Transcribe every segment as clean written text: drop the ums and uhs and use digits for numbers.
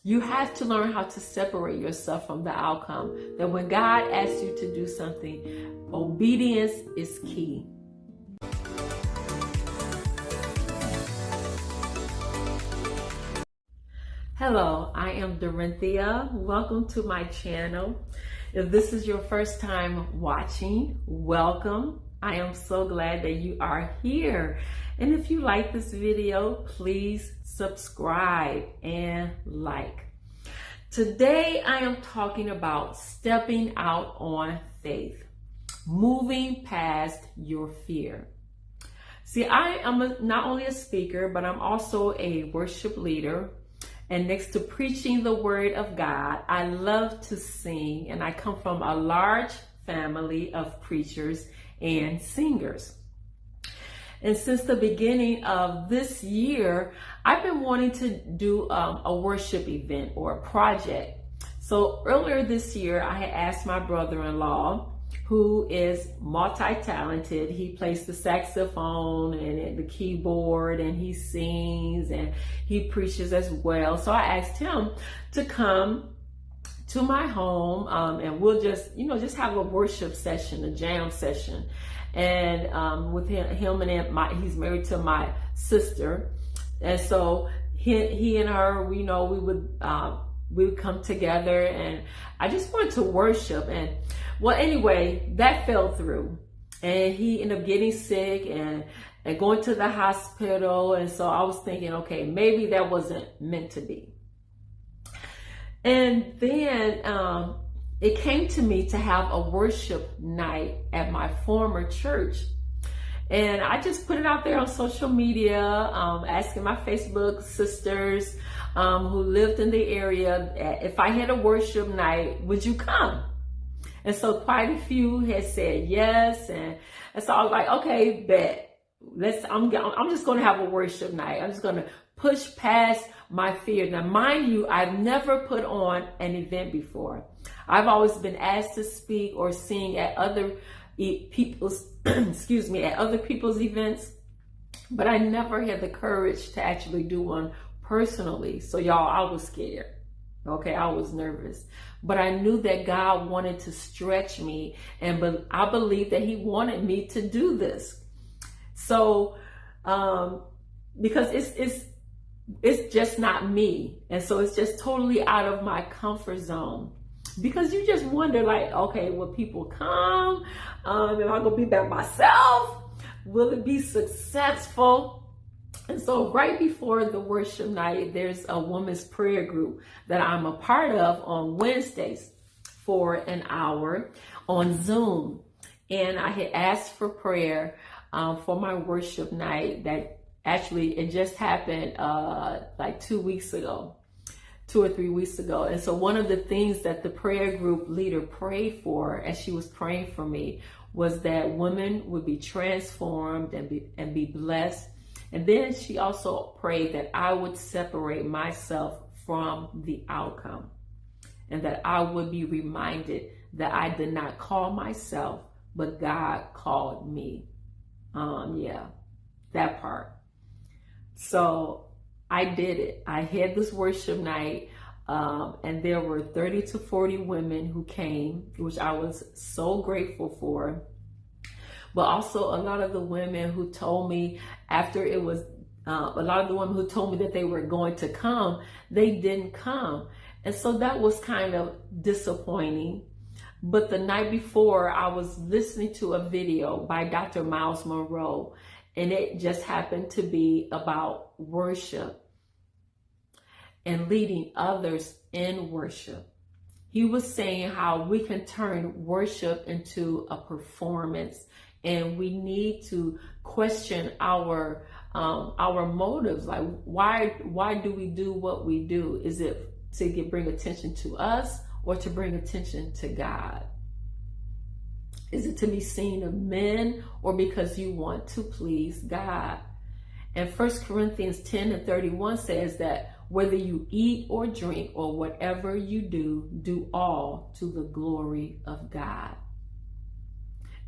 You have to learn how to separate yourself from the outcome. That when God asks you to do something, obedience is key. Hello, I am Dorenthea. Welcome to my channel. If this is your first time watching, welcome. I am so glad that you are here. And if you like this video, please subscribe and like. Today, I am talking about stepping out on faith, moving past your fear. See, I am not only a speaker, but I'm also a worship leader. And next to preaching the word of God, I love to sing, and I come from a large family of preachers and singers. And since the beginning of this year, I've been wanting to do a worship event or a project. So earlier this year, I had asked my brother-in-law, who is multi-talented. He plays the saxophone and the keyboard, and he sings and he preaches as well. So I asked him to come to my home and we'll just have a worship session, a jam session. And with him and he's married to my sister. And so he and her, we would come together, and I just wanted to worship. And well, anyway, that fell through, and he ended up getting sick and going to the hospital. And so I was thinking, okay, maybe that wasn't meant to be. And then it came to me to have a worship night at my former church. And I just put it out there on social media, asking my Facebook sisters who lived in the area, if I had a worship night, would you come? And so quite a few had said yes. And so I was like, okay, bet. I'm just going to have a worship night. I'm just going to push past my fear. Now, mind you, I've never put on an event before. I've always been asked to speak or sing at other people's, at other people's events, but I never had the courage to actually do one personally. So y'all, I was scared. Okay, I was nervous, but I knew that God wanted to stretch me, and I believe that He wanted me to do this. So, because it's just not me, and so it's just totally out of my comfort zone. Because you just wonder, like, okay, will people come? Am I gonna be by myself? Will it be successful? And so right before the worship night, there's a women's prayer group that I'm a part of on Wednesdays for an hour on Zoom. And I had asked for prayer for my worship night. That actually, it just happened like 2 weeks ago. 2 or 3 weeks ago. And so one of the things that the prayer group leader prayed for as she was praying for me was that women would be transformed and be blessed. And then she also prayed that I would separate myself from the outcome, and that I would be reminded that I did not call myself, but God called me. That part. So I did it. I had this worship night, and there were 30 to 40 women who came, which I was so grateful for. But also a lot of the women who told me after it was, a lot of the women who told me that they were going to come, they didn't come. And so that was kind of disappointing. But the night before, I was listening to a video by Dr. Miles Monroe, and it just happened to be about worship and leading others in worship. He was saying how we can turn worship into a performance, and we need to question our motives. Like, why do we do what we do? Is it to bring attention to us, or to bring attention to God? Is it to be seen of men, or because you want to please God? And 1 Corinthians 10:31 says that whether you eat or drink or whatever you do, do all to the glory of God.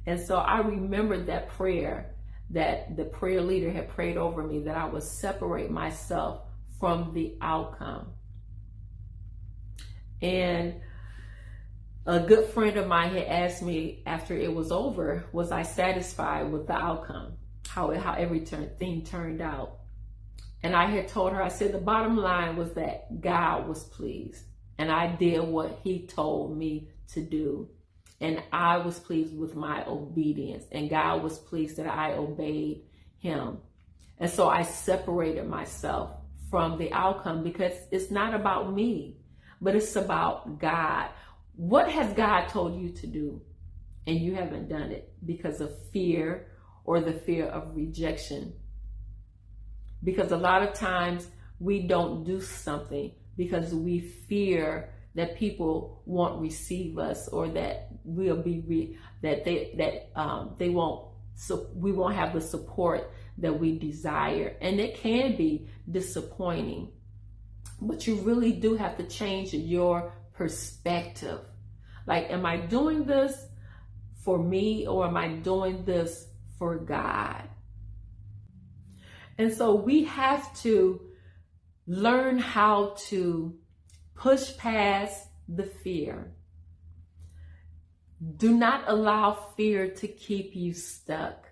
And so I remembered that prayer that the prayer leader had prayed over me, that I would separate myself from the outcome. And a good friend of mine had asked me after it was over, was I satisfied with the outcome, how everything turned out? And I had told her, I said, the bottom line was that God was pleased. And I did what he told me to do. And I was pleased with my obedience. And God was pleased that I obeyed him. And so I separated myself from the outcome, because it's not about me, but it's about God. What has God told you to do and you haven't done it because of fear or the fear of rejection? Because a lot of times we don't do something because we fear that people won't receive us, or that we'll be they won't, so we won't have the support that we desire. And it can be disappointing, but you really do have to change your perspective. Like, am I doing this for me, or am I doing this for God? And so we have to learn how to push past the fear. Do not allow fear to keep you stuck.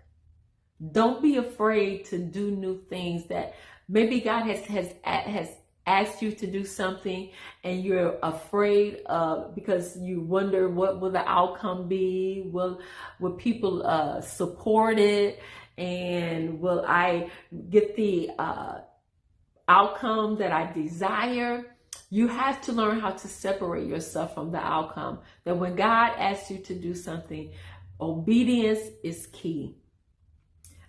Don't be afraid to do new things that maybe God has asked you to do something and you're afraid of, because you wonder, what will the outcome be? Will people support it? And will I get the outcome that I desire? You have to learn how to separate yourself from the outcome. That when God asks you to do something, obedience is key.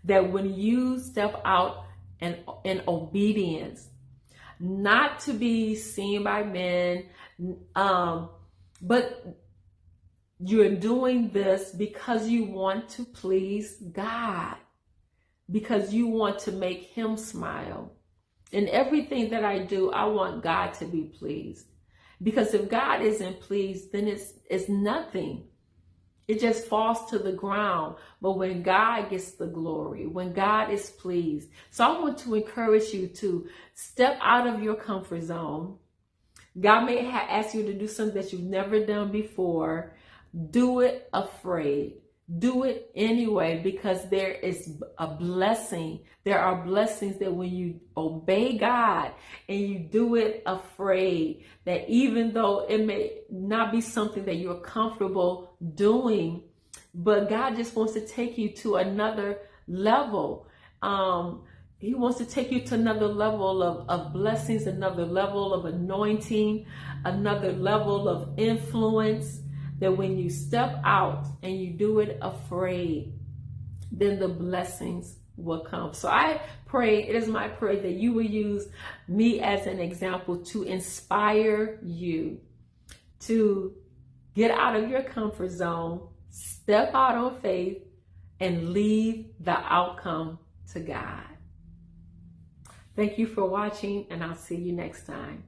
That when you step out in obedience, not to be seen by men, but you're doing this because you want to please God, because you want to make him smile. In everything that I do, I want God to be pleased. Because if God isn't pleased, then it's nothing. It just falls to the ground. But when God gets the glory, when God is pleased. So I want to encourage you to step out of your comfort zone. God may ask you to do something that you've never done before. Do it afraid. Do it anyway, because there is a blessing. There are blessings that when you obey God and you do it afraid, that even though it may not be something that you're comfortable doing, but God just wants to take you to another level. He wants to take you to another level of blessings, another level of anointing, another level of influence. That when you step out and you do it afraid, then the blessings will come. So I pray, it is my prayer that you will use me as an example to inspire you to get out of your comfort zone, step out on faith, and leave the outcome to God. Thank you for watching, and I'll see you next time.